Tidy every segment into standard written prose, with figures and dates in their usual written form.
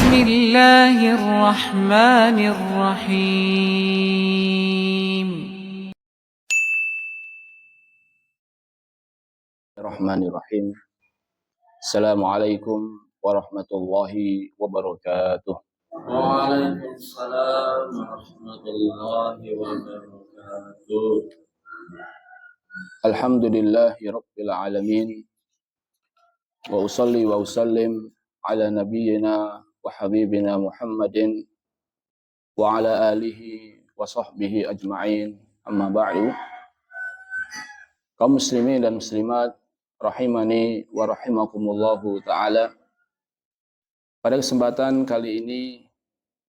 Bismillahirrahmanirrahim. Bismillahirrahmanirrahim. Assalamualaikum warahmatullahi wabarakatuh. Waalaikumsalam warahmatullahi wabarakatuh. Alhamdulillahi rabbil alamin. Wa usalli wa usallim ala nabiyyina wa habibina Muhammadin wa ala alihi wa sahbihi ajma'in. Amma ba'du. Kaum muslimin dan muslimat rahimani wa rahimakumullahu ta'ala. Pada kesempatan kali ini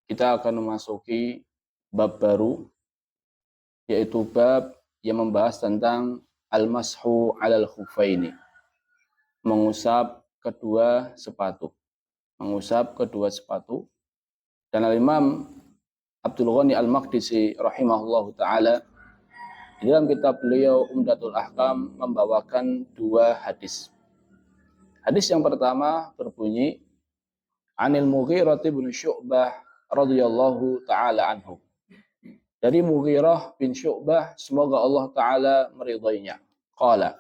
kita akan memasuki bab baru, yaitu bab yang membahas tentang al-mashu 'alal khuffaini, mengusap kedua sepatu. Mengusap kedua sepatu. Dan Al-Imam Abdul Ghani Al-Maqdisi rahimahullahu ta'ala di dalam kitab beliau Umdatul Ahkam membawakan dua hadis. Hadis yang pertama berbunyi, Anil Mughirah bin Syu'bah radhiyallahu ta'ala anhu. Dari Mughirah bin Syu'bah, semoga Allah ta'ala meridainya. Qala,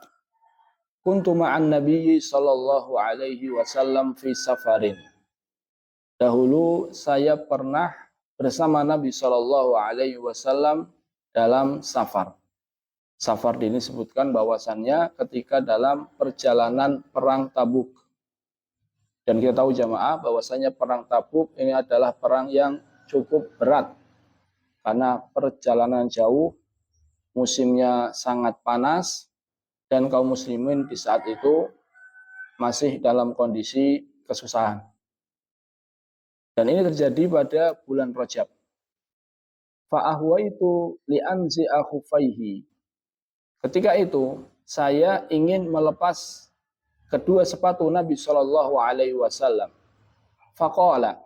kuntu ma'an nabiyyi sallallahu alaihi wasallam fi safarin. Dahulu saya pernah bersama Nabi sallallahu alaihi wasallam dalam safar. Safar ini disebutkan bahwasannya ketika dalam perjalanan perang Tabuk. Dan kita tahu jamaah bahwasanya perang Tabuk ini adalah perang yang cukup berat. Karena perjalanan jauh, musimnya sangat panas, dan kaum muslimin di saat itu masih dalam kondisi kesusahan. Dan ini terjadi pada bulan Rajab. Fa'ahwaitu li'anzi'a khufaihi. Ketika itu, saya ingin melepas kedua sepatu Nabi Shallallahu Alaihi Wasallam. Faqala,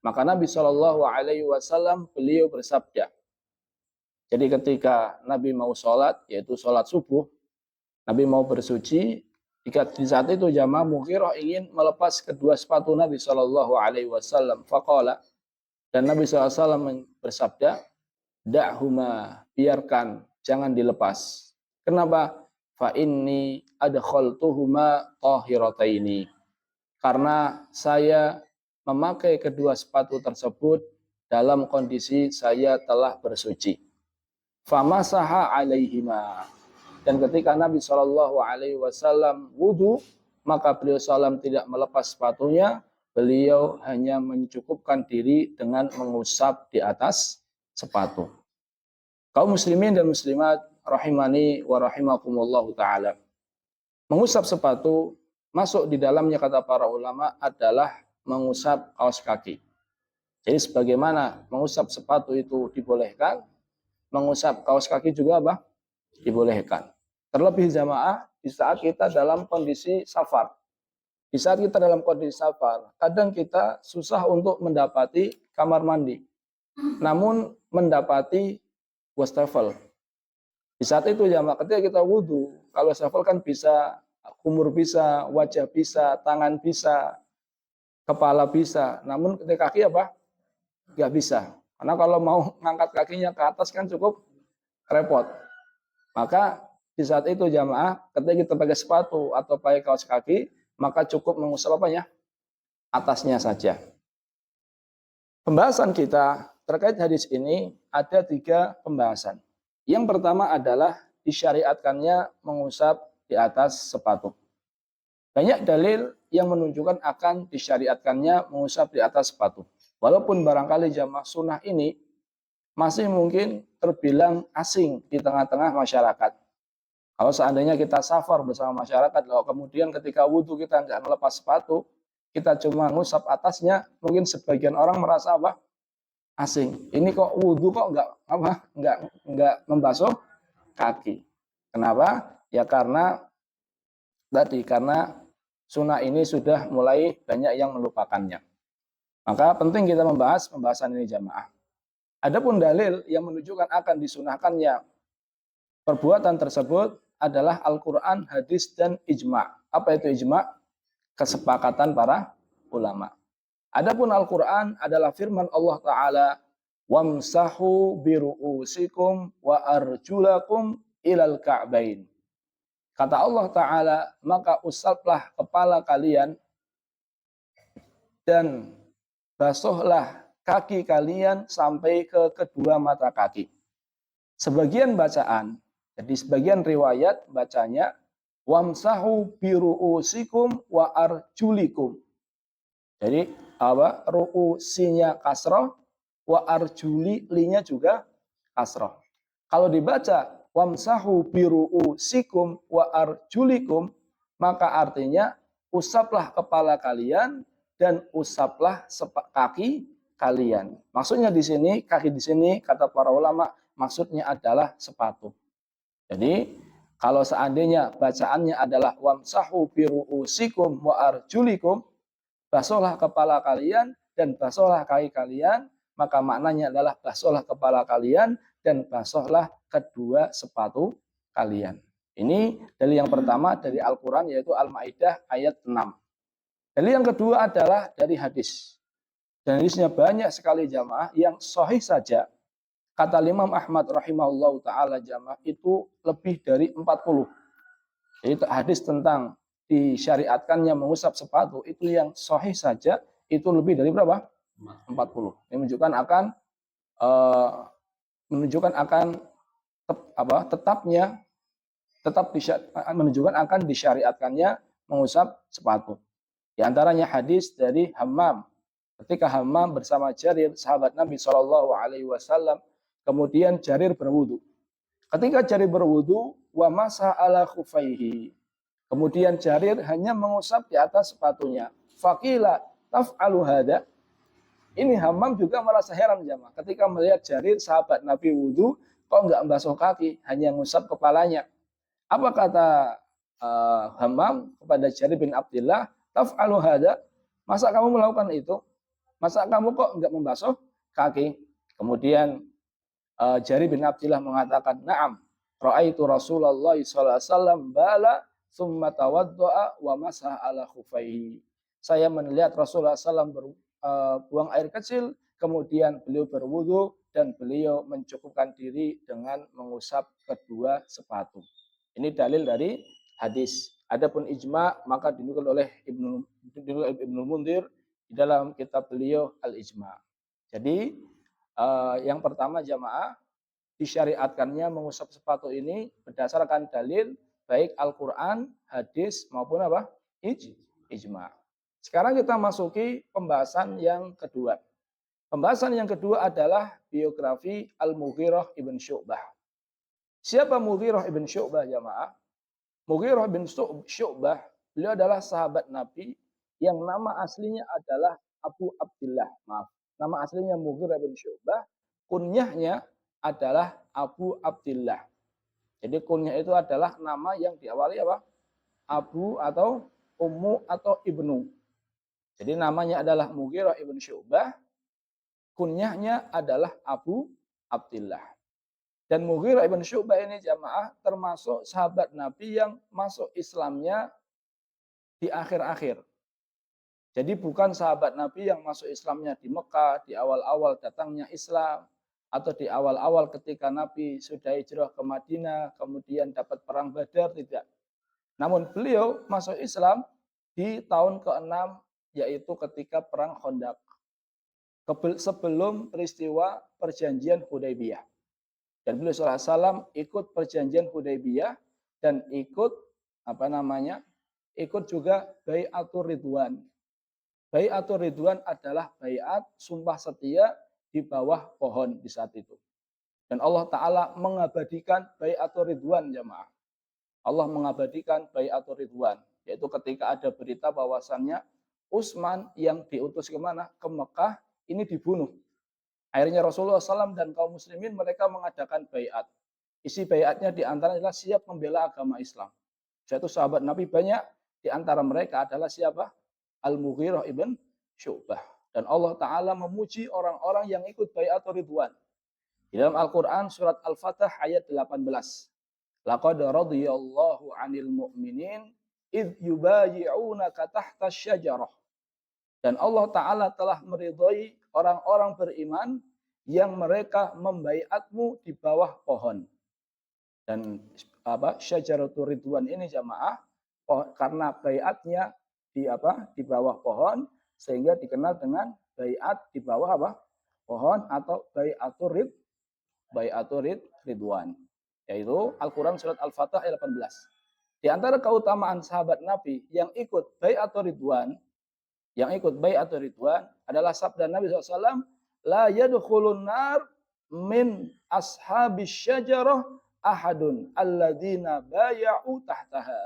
maka Nabi Shallallahu Alaihi Wasallam beliau bersabda. Jadi ketika Nabi mau sholat, yaitu sholat subuh, Nabi mau bersuci. Jika di saat itu jamaah Mughirah ingin melepas kedua sepatu Nabi Shallallahu Alaihi Wasallam. Faqala, dan Nabi SAW bersabda, da'huma, biarkan, jangan dilepas. Kenapa? Fa inni adkhaltuhuma tahirataini. Karena saya memakai kedua sepatu tersebut dalam kondisi saya telah bersuci. Famasaha alaihima. Dan ketika Nabi Shallallahu Alaihi Wasallam wudu, maka beliau SAW tidak melepas sepatunya. Beliau hanya mencukupkan diri dengan mengusap di atas sepatu. Kaum muslimin dan muslimat rahimani wa rahimakumullahu ta'ala. Mengusap sepatu masuk di dalamnya, kata para ulama, adalah mengusap kaos kaki. Jadi sebagaimana mengusap sepatu itu dibolehkan, mengusap kaos kaki juga apa? Dibolehkan. Terlebih jamaah di saat kita dalam kondisi safar. Di saat kita dalam kondisi safar, kadang kita susah untuk mendapati kamar mandi. Namun mendapati wastafel. Di saat itu jamaah ketika kita wudhu, kalau wastafel kan bisa, kumur bisa, wajah bisa, tangan bisa, kepala bisa. Namun ketika kaki apa? Nggak bisa. Karena kalau mau ngangkat kakinya ke atas kan cukup repot. Maka di saat itu jamaah ketika kita pakai sepatu atau pakai kaos kaki, maka cukup mengusap apanya? Atasnya saja. Pembahasan kita terkait hadis ini ada 3 pembahasan. Yang pertama adalah disyariatkannya mengusap di atas sepatu. Banyak dalil yang menunjukkan akan disyariatkannya mengusap di atas sepatu. Walaupun barangkali jamaah sunnah ini masih mungkin terbilang asing di tengah-tengah masyarakat. Kalau seandainya kita safar bersama masyarakat, kalau kemudian ketika wudhu kita nggak melepas sepatu, kita cuma ngusap atasnya, mungkin sebagian orang merasa apa? Asing. Ini kok wudhu kok nggak membasuh kaki. Kenapa? Ya karena sunnah ini sudah mulai banyak yang melupakannya. Maka penting kita membahas pembahasan ini jamaah. Adapun dalil yang menunjukkan akan disunahkannya perbuatan tersebut adalah Al-Quran, hadis, dan ijma'. Apa itu ijma'? Kesepakatan para ulama. Adapun Al-Qur'an adalah firman Allah taala, "Wamsahu biru'usikum wa arjulakum ilal ka'bain." Kata Allah taala, maka usaplah kepala kalian dan basuhlah kaki kalian sampai ke kedua mata kaki. Sebagian bacaan, jadi sebagian riwayat bacanya wamsahu biru'usikum wa arjulikum. Jadi apa? Ru'usinya kasroh, wa arjuli linya juga kasroh. Kalau dibaca wamsahu biru'usikum wa arjulikum, maka artinya usaplah kepala kalian dan usaplah kaki kalian. Maksudnya di sini, kaki di sini kata para ulama maksudnya adalah sepatu. Jadi kalau seandainya bacaannya adalah wamsahu biru'usikum wa arjulikum, basuhlah kepala kalian dan basuhlah kaki kalian, maka maknanya adalah basuhlah kepala kalian dan basuhlah kedua sepatu kalian. Ini dalil yang pertama dari Al-Quran, yaitu Al-Maidah ayat 6. Dalil yang kedua adalah dari hadis. Dan hadisnya banyak sekali jamaah yang sahih saja. Kata Imam Ahmad rahimahullah ta'ala jamaah itu lebih dari 40. Jadi hadis tentang disyariatkannya mengusap sepatu itu yang sahih saja itu lebih dari berapa? 40. Ini menunjukkan akan menunjukkan akan disyariatkannya mengusap sepatu. Di antaranya hadis dari Hammam. Ketika Hammam bersama Jarir, sahabat Nabi Shallallahu Alaihi Wasallam, kemudian Jarir berwudu. Ketika Jarir berwudu, wa masa ala khufaihi. Kemudian Jarir hanya mengusap di atas sepatunya. Faqila taf'alu hada. Ini Hammam juga merasa heran jamaah. Ketika melihat Jarir, sahabat Nabi wudu, kok enggak membasuh kaki, hanya mengusap kepalanya. Apa kata Hammam kepada Jarir bin Abdullah? Taf'alu hada. Masa kamu melakukan itu? Masa kamu kok enggak membasuh kaki? Kemudian Jarir bin Abdullah mengatakan, "Na'am, ra'aitu Rasulullah sallallahu alaihi wasallam bala tsumma tawadda'a wa masaha ala khufaihi." Saya melihat Rasulullah SAW buang air kecil, kemudian beliau berwudu dan beliau mencukupkan diri dengan mengusap kedua sepatu. Ini dalil dari hadis. Adapun ijma maka dinukil oleh Ibnu Mundir di dalam kitab beliau Al-Ijma. Jadi yang pertama jamaah, disyariatkannya mengusap sepatu ini berdasarkan dalil baik Al-Quran, hadis maupun apa? Ijma. Sekarang kita masuki pembahasan yang kedua. Pembahasan yang kedua adalah biografi Al-Mughirah ibn Syu'bah. Siapa Mughirah ibn Syu'bah jamaah? Mughirah ibn Syu'bah, beliau adalah sahabat Nabi yang nama aslinya adalah Abu Abdillah. Maaf, nama aslinya Mughirah ibn Syu'bah, kunyahnya adalah Abu Abdillah. Jadi kunyah itu adalah nama yang diawali apa? Abu atau Ummu atau Ibnu. Jadi namanya adalah Mughirah ibn Syu'bah, kunyahnya adalah Abu Abdillah. Dan Mughirah ibn Syu'bah ini jamaah termasuk sahabat Nabi yang masuk Islamnya di akhir-akhir. Jadi bukan sahabat Nabi yang masuk Islamnya di Mekah, di awal-awal datangnya Islam, atau di awal-awal ketika Nabi sudah hijrah ke Madinah, kemudian dapat perang Badar, tidak. Namun beliau masuk Islam di tahun ke-6, yaitu ketika perang Khandaq. Sebelum peristiwa perjanjian Hudaybiyah. Dan beliau SAW ikut perjanjian Hudaybiyah dan ikut ikut juga Bai'atur Ridwan. Bai'atur Ridwan adalah bai'at sumpah setia di bawah pohon di saat itu. Dan Allah Ta'ala mengabadikan Bai'atur Ridwan jamaah. Allah mengabadikan Bai'atur Ridwan. Yaitu ketika ada berita bahwasannya Utsman yang diutus kemana? Ke Mekah, ini dibunuh. Akhirnya Rasulullah SAW dan kaum muslimin mereka mengadakan bai'at. Isi bai'atnya diantaranya adalah siap membela agama Islam. Yaitu sahabat Nabi banyak, di antara mereka adalah siapa? Al-Mughirah ibn Syu'bah. Dan Allah Ta'ala memuji orang-orang yang ikut bai'atur Ridwan. Di dalam Al-Quran surat Al-Fatah ayat 18. Laqad radiyallahu 'anil mu'minin idh yubayi'unaka tahta syajarah. Dan Allah Ta'ala telah meridhoi orang-orang beriman yang mereka membaiatmu di bawah pohon. Dan syajaratul ridwan ini jamaah, karena baiatnya di bawah pohon, sehingga dikenal dengan baiat di bawah pohon atau baiatur ridwan. Yaitu Al-Quran surat Al-Fatah ayat 18. Di antara keutamaan sahabat Nabi yang ikut baiatur ridwan, adalah sabda Nabi SAW, la yadkhulun nar min ashabis syajarah ahadun alladzina baya'u tahtaha.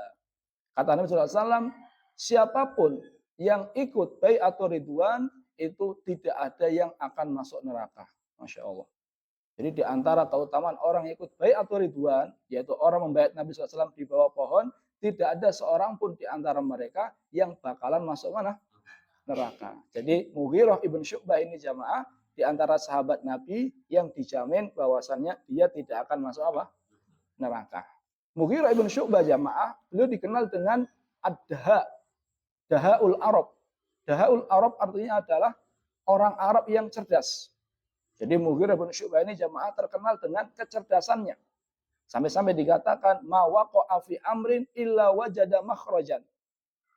Kata Nabi SAW, siapapun yang ikut baiatur ridwan itu tidak ada yang akan masuk neraka. Masya Allah. Jadi di antara keutamaan orang yang ikut baiatur ridwan, yaitu orang membaiat Nabi SAW di bawah pohon, tidak ada seorang pun di antara mereka yang bakalan masuk mana? Neraka. Jadi Mughirah ibn Syu'bah ini jamaah di antara sahabat Nabi yang dijamin bahwasannya dia tidak akan masuk neraka. Mughirah ibn Syu'bah jamaah, beliau dikenal dengan ad-daha, dahaul Arab. Dahaul Arab artinya adalah orang Arab yang cerdas. Jadi Mughirah ibn Syu'bah ini jamaah terkenal dengan kecerdasannya. Sampai-sampai dikatakan ma waqa'a fi amrin illa wajada makhrajan.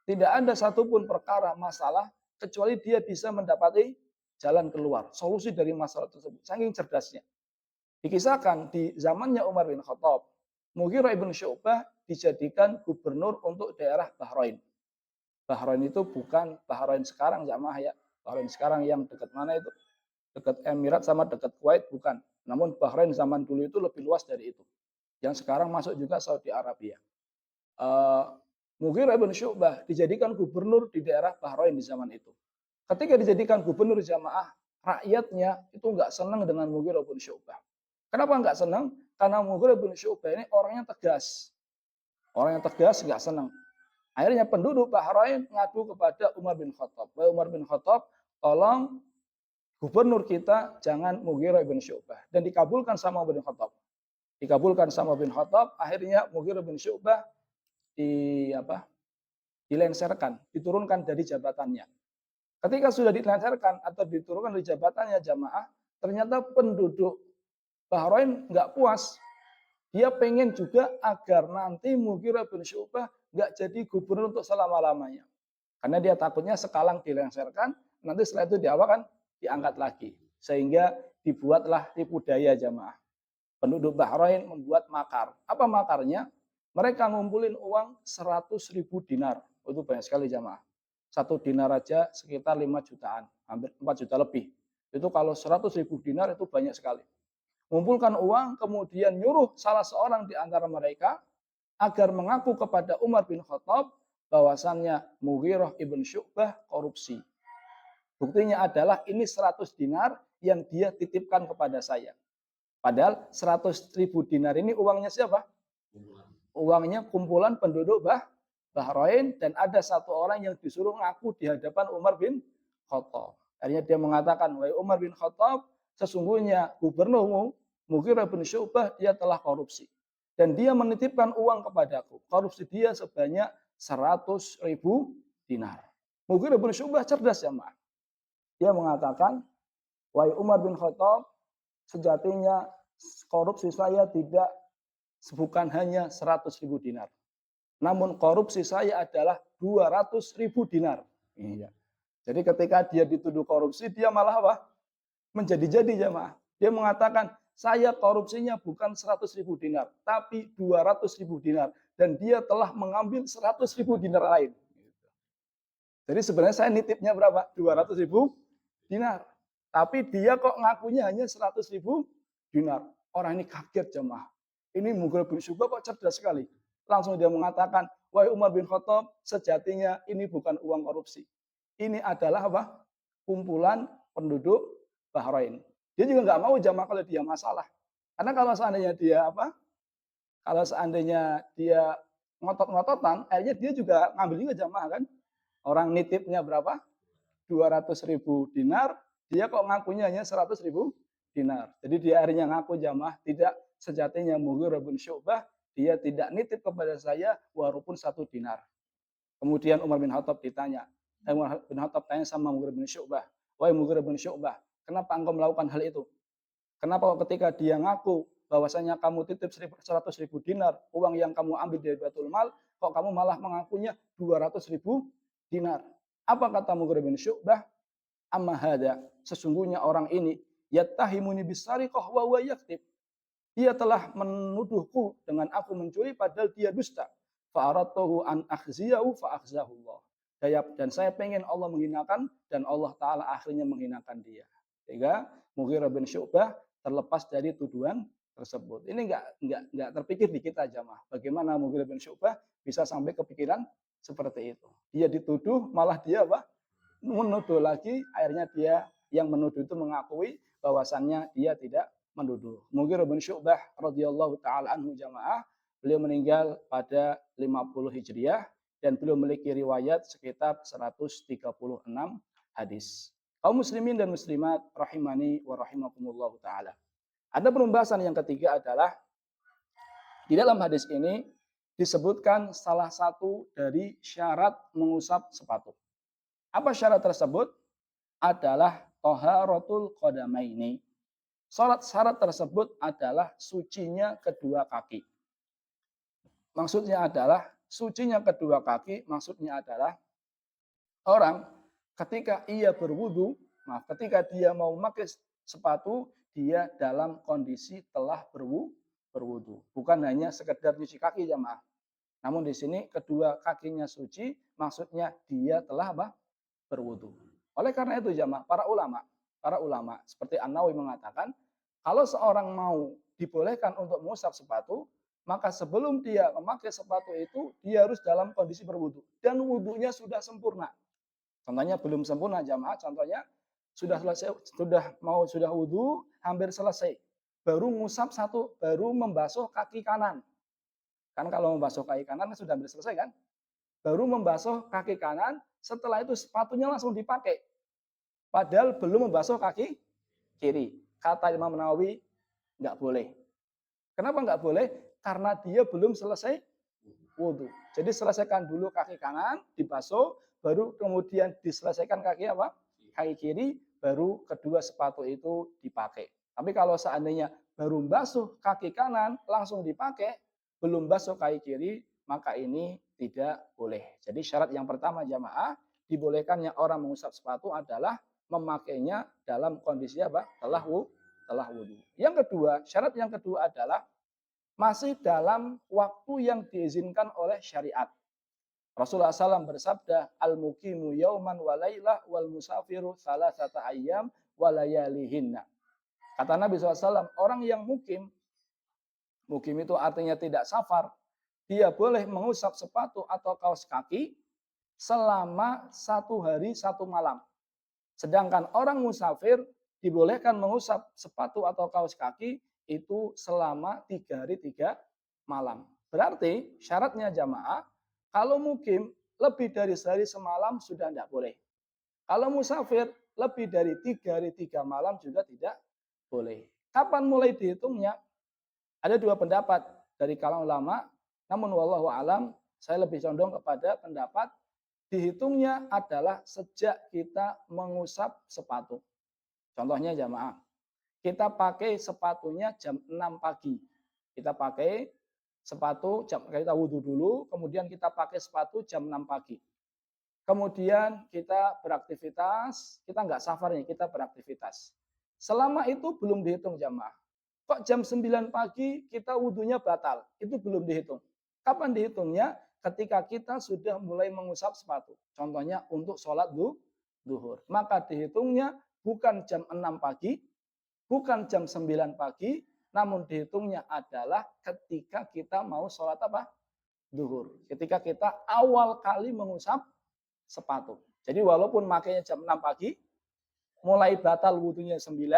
Tidak ada satupun perkara masalah kecuali dia bisa mendapati jalan keluar, solusi dari masalah tersebut. Saking cerdasnya. Dikisahkan di zamannya Umar bin Khattab, Mughirah ibn Syu'bah dijadikan gubernur untuk daerah Bahrain. Bahrain itu bukan Bahrain sekarang jamaah ya. Bahrain sekarang yang dekat mana itu? Dekat Emirat sama dekat Kuwait bukan. Namun Bahrain zaman dulu itu lebih luas dari itu. Yang sekarang masuk juga Saudi Arabia. Mughirah ibn Syu'bah dijadikan gubernur di daerah Bahrain di zaman itu. Ketika dijadikan gubernur jamaah, rakyatnya itu nggak senang dengan Mughirah ibn Syu'bah. Kenapa nggak senang? Karena Mughirah ibn Syu'bah ini orangnya tegas. Orang yang tegas nggak senang. Akhirnya penduduk Bahrain ngadu kepada Umar bin Khattab. Wahai Umar bin Khattab, tolong gubernur kita jangan Mughirah ibn Syu'bah. Dan dikabulkan sama Umar bin Khattab. Akhirnya Mughirah bin Syu'bah dilengsarkan, diturunkan dari jabatannya. Ketika sudah dilengsarkan atau diturunkan dari jabatannya jamaah, ternyata penduduk Bahrain nggak puas. Dia pengen juga agar nanti Mughirah bin Syu'bah nggak jadi gubernur untuk selama-lamanya. Karena dia takutnya sekalang dilengsarkan, nanti setelah itu diangkat lagi. Sehingga dibuatlah tipu daya jamaah. Penduduk Bahrain membuat makar. Apa makarnya? Mereka ngumpulin uang 100.000 dinar. Itu banyak sekali jamaah. 1 dinar aja sekitar 5 jutaan. Hampir 4 juta lebih. Itu kalau 100.000 dinar itu banyak sekali. Mengumpulkan uang, kemudian nyuruh salah seorang di antara mereka agar mengaku kepada Umar bin Khattab bahwasannya Mughirah ibn Syu'bah korupsi. Buktinya adalah ini 100 dinar yang dia titipkan kepada saya. Padahal 100.000 dinar ini uangnya siapa? Uangnya kumpulan penduduk Bahrain, dan ada satu orang yang disuruh ngaku di hadapan Umar bin Khattab. Akhirnya dia mengatakan, wahai Umar bin Khattab, sesungguhnya gubernurmu Mughirah bin Syu'bah dia telah korupsi. Dan dia menitipkan uang kepadaku. Korupsi dia sebanyak 100.000 dinar. Mughirah bin Syu'bah cerdas ya, Mak. Dia mengatakan, wahai Umar bin Khattab, sejatinya korupsi saya bukan hanya 100.000 dinar. Namun korupsi saya adalah 200.000 dinar. Iya. Jadi ketika dia dituduh korupsi, dia malah menjadi-jadi jamaah. Dia mengatakan, saya korupsinya bukan 100.000 dinar, tapi 200.000 dinar. Dan dia telah mengambil 100.000 dinar lain. Jadi sebenarnya saya nitipnya berapa? 200.000 dinar. Tapi dia kok ngakunya hanya 100.000 dinar. Orang ini kaget jamaah. Ini Mughirah bin Syu'bah kok cerdas sekali. Langsung dia mengatakan, wahai Umar bin Khattab, sejatinya ini bukan uang korupsi. Ini adalah kumpulan penduduk Bahrain. Dia juga nggak mau jamaah kalau dia masalah. Karena kalau seandainya dia ngotot-ngototan, akhirnya dia juga ngambil juga jamaah kan. Orang nitipnya berapa? 200.000 dinar, dia kok ngakunya hanya 100.000 dinar. Jadi dia akhirnya ngaku jamaah, tidak, sejatinya Mughirah bin Syu'bah dia tidak nitip kepada saya walaupun 1 dinar. Kemudian Umar bin Khattab ditanya, Umar bin Khattab tanya sama Mughirah bin Syu'bah, "Wahai Mughirah bin Syu'bah, kenapa engkau melakukan hal itu? Kenapa ketika dia ngaku bahwasanya kamu titip 100.000 dinar, uang yang kamu ambil dari Baitul Mal, kok kamu malah mengakunya 200.000 dinar?" Apa kata Mughirah bin Syu'bah? "Amma hada, sesungguhnya orang ini yattahimuni bisariqah wa huwa yaktib. Dia telah menuduhku dengan aku mencuri padahal dia dusta. Fa aradtuhu an akhziyahu fa akhzahullah." Dan saya pengen Allah menghinakan dan Allah Ta'ala akhirnya menghinakan dia. Sehingga Mughirah bin Syu'bah terlepas dari tuduhan tersebut. Ini enggak terpikir di kita jamaah. Bagaimana Mughirah bin Syu'bah bisa sampai kepikiran seperti itu. Dia dituduh malah dia apa? Menuduh lagi, akhirnya dia yang menuduh itu mengakui bahwasannya dia tidak menuduh. Mughirah bin Syu'bah radhiyallahu taala anhu jamaah, beliau meninggal pada 50 Hijriah dan beliau memiliki riwayat sekitar 136 hadis. Kaum muslimin dan muslimat rahimani wa rahimakumullah taala. Ada pembahasan yang ketiga adalah di dalam hadis ini disebutkan salah satu dari syarat mengusap sepatu. Apa syarat tersebut? Adalah taharatul qadamaini. Syarat tersebut adalah sucinya kedua kaki. Maksudnya adalah sucinya kedua kaki, maksudnya adalah orang ketika ia berwudu, ketika dia mau memakai sepatu, dia dalam kondisi telah berwudu. Bukan hanya sekedar cuci kaki jamaah. Namun di sini kedua kakinya suci, maksudnya dia telah berwudu. Oleh karena itu jamaah, para ulama seperti An-Nawawi mengatakan, kalau seorang mau dibolehkan untuk mengusap sepatu, maka sebelum dia memakai sepatu itu, dia harus dalam kondisi berwudu. Dan wudunya sudah sempurna. Contohnya belum sempurna jamaah, contohnya sudah selesai, sudah wudu, hampir selesai. Baru ngusap satu, baru membasuh kaki kanan. Kan kalau membasuh kaki kanan sudah hampir selesai kan? Baru membasuh kaki kanan, setelah itu sepatunya langsung dipakai. Padahal belum membasuh kaki kiri. Kata Imam Nawawi, nggak boleh. Kenapa nggak boleh? Karena dia belum selesai wudhu. Jadi selesaikan dulu kaki kanan, dibasuh, baru kemudian diselesaikan kaki apa? Kaki kiri, baru kedua sepatu itu dipakai. Tapi kalau seandainya baru basuh kaki kanan, langsung dipakai, belum basuh kaki kiri, maka ini tidak boleh. Jadi syarat yang pertama jamaah, dibolehkannya orang mengusap sepatu adalah memakainya dalam kondisi apa? Telah wudhu. Yang kedua, syarat yang kedua adalah masih dalam waktu yang diizinkan oleh syariat. Rasulullah SAW bersabda, "Al-muqimu yauman wa laylah wal musafiru thalathata ayyam wa layalihinna." Kata Nabi SAW, orang yang mukim itu artinya tidak safar, dia boleh mengusap sepatu atau kaos kaki selama 1 hari 1 malam. Sedangkan orang musafir dibolehkan mengusap sepatu atau kaos kaki itu selama 3 hari 3 malam. Berarti syaratnya jamaah, kalau mukim lebih dari sehari semalam sudah tidak boleh. Kalau musafir lebih dari 3 hari 3 malam juga tidak boleh. Kapan mulai dihitungnya? Ada 2 pendapat dari kalangan ulama, namun wallahu alam saya lebih condong kepada pendapat dihitungnya adalah sejak kita mengusap sepatu. Contohnya jamaah, kita pakai sepatunya jam 6 pagi. Kita pakai sepatu, kita wudhu dulu, kemudian kita pakai sepatu jam 6 pagi. Kemudian kita beraktivitas, kita nggak safar nih, kita beraktivitas. Selama itu belum dihitung jamaah. Kok jam 9 pagi kita wudhunya batal? Itu belum dihitung. Kapan dihitungnya? Ketika kita sudah mulai mengusap sepatu. Contohnya untuk sholat duhur. Maka dihitungnya bukan jam 6 pagi, bukan jam 9 pagi, namun dihitungnya adalah ketika kita mau sholat apa? Duhur. Ketika kita awal kali mengusap sepatu. Jadi walaupun makanya jam 6 pagi, mulai batal wudhunya 9,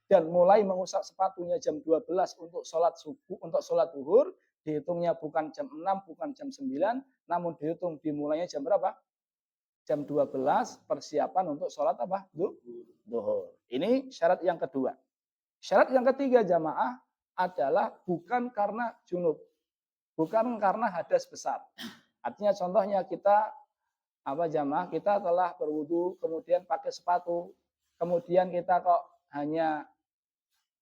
dan mulai mengusap sepatunya jam 12 untuk sholat subuh, untuk sholat duhur, dihitungnya bukan jam 6, bukan jam 9, namun dihitung dimulainya jam berapa? Jam 12 persiapan untuk sholat apa? Duhur. Ini syarat yang kedua. Syarat yang ketiga jamaah adalah bukan karena junub. Bukan karena hadas besar. Artinya contohnya kita apa jamaah, kita telah berwudu kemudian pakai sepatu, kemudian kita kok hanya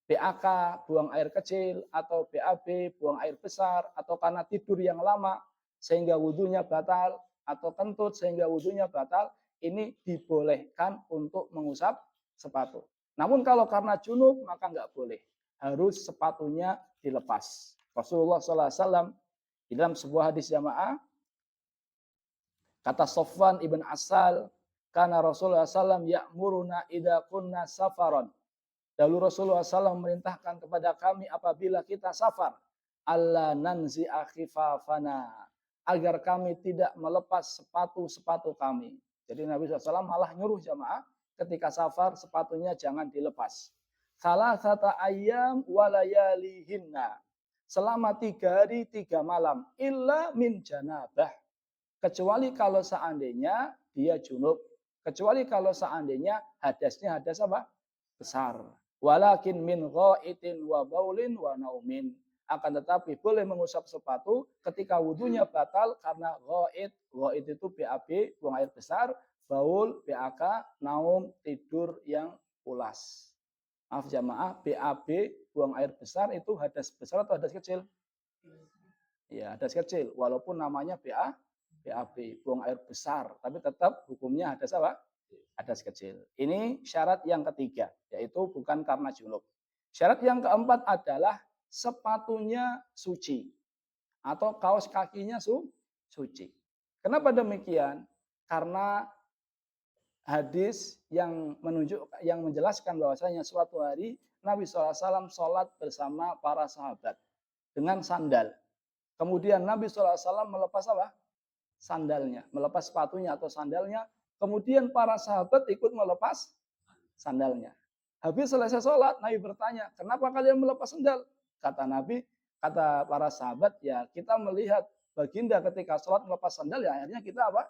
BAK buang air kecil atau BAB buang air besar atau karena tidur yang lama sehingga wudunya batal atau kentut sehingga wudunya batal, ini dibolehkan untuk mengusap sepatu. Namun kalau karena junub maka nggak boleh, harus sepatunya dilepas. Rasulullah SAW di dalam sebuah hadis jamaah kata Sofwan ibn Asal, karena Rasulullah SAW ya'muruna idza kunna safaron. Lalu Rasulullah SAW memerintahkan kepada kami apabila kita safar, alla nanzi'a khifafana, agar kami tidak melepas sepatu-sepatu kami. Jadi Nabi SAW malah nyuruh jamaah ketika safar sepatunya jangan dilepas. Salasata ayyam walayalihinna, selama 3 hari 3 malam, illa min janabah, kecuali kalau seandainya dia junub, kecuali kalau seandainya hadasnya hadas apa? Besar. Walakin min ghaitin wa baulin wa naumin. Akan tetapi boleh mengusap sepatu ketika wudunya batal karena ghaid. Ghaid itu BAB, buang air besar, baul, BAK, naum, tidur yang pulas. Maaf jamaah, BAB, buang air besar itu hadas besar atau hadas kecil? Ya, hadas kecil. Walaupun namanya BAB, buang air besar, tapi tetap hukumnya hadas apa? Hadas kecil. Ini syarat yang ketiga, yaitu bukan karena junub. Syarat yang keempat adalah sepatunya suci atau kaos kakinya suci. Kenapa demikian? Karena hadis yang menjelaskan bahwasanya suatu hari Nabi SAW sholat bersama para sahabat dengan sandal. Kemudian Nabi SAW melepas apa? Sandalnya, melepas sepatunya atau sandalnya. Kemudian para sahabat ikut melepas sandalnya. Habis selesai sholat, Nabi bertanya, kenapa kalian melepas sandal? Kata Nabi, kata para sahabat, ya kita melihat baginda ketika sholat melepas sandal, ya akhirnya kita apa?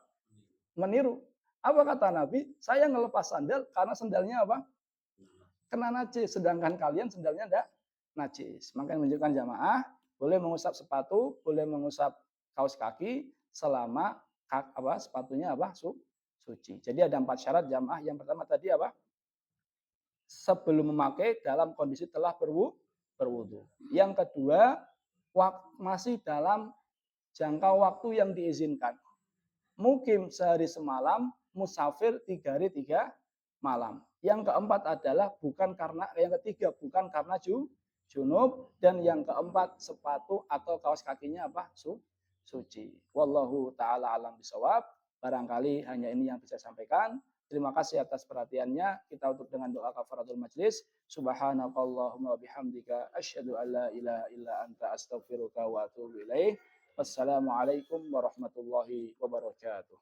Meniru. Apa kata Nabi? Saya ngelepas sandal karena sandalnya apa? Kena najis, sedangkan kalian sandalnya enggak najis. Makanya menunjukkan jamaah, boleh mengusap sepatu, boleh mengusap kaos kaki, selama sepatunya suci. Jadi ada 4 syarat jamaah. Yang pertama tadi apa? Sebelum memakai dalam kondisi telah berwudu. Yang kedua, masih dalam jangka waktu yang diizinkan. Mukim sehari semalam, musafir 3 hari 3 malam. Yang keempat adalah yang ketiga bukan karena junub, dan yang keempat sepatu atau kaos kakinya apa? Suci. Wallahu taala alam bisawab. Barangkali hanya ini yang bisa saya sampaikan. Terima kasih atas perhatiannya. Kita tutup dengan doa kafaratul majlis. Subhanakallahumma bihamdika asyhadu an la ilaha illa anta astaghfiruka wa atubu ilaih. Wassalamualaikum warahmatullahi wabarakatuh.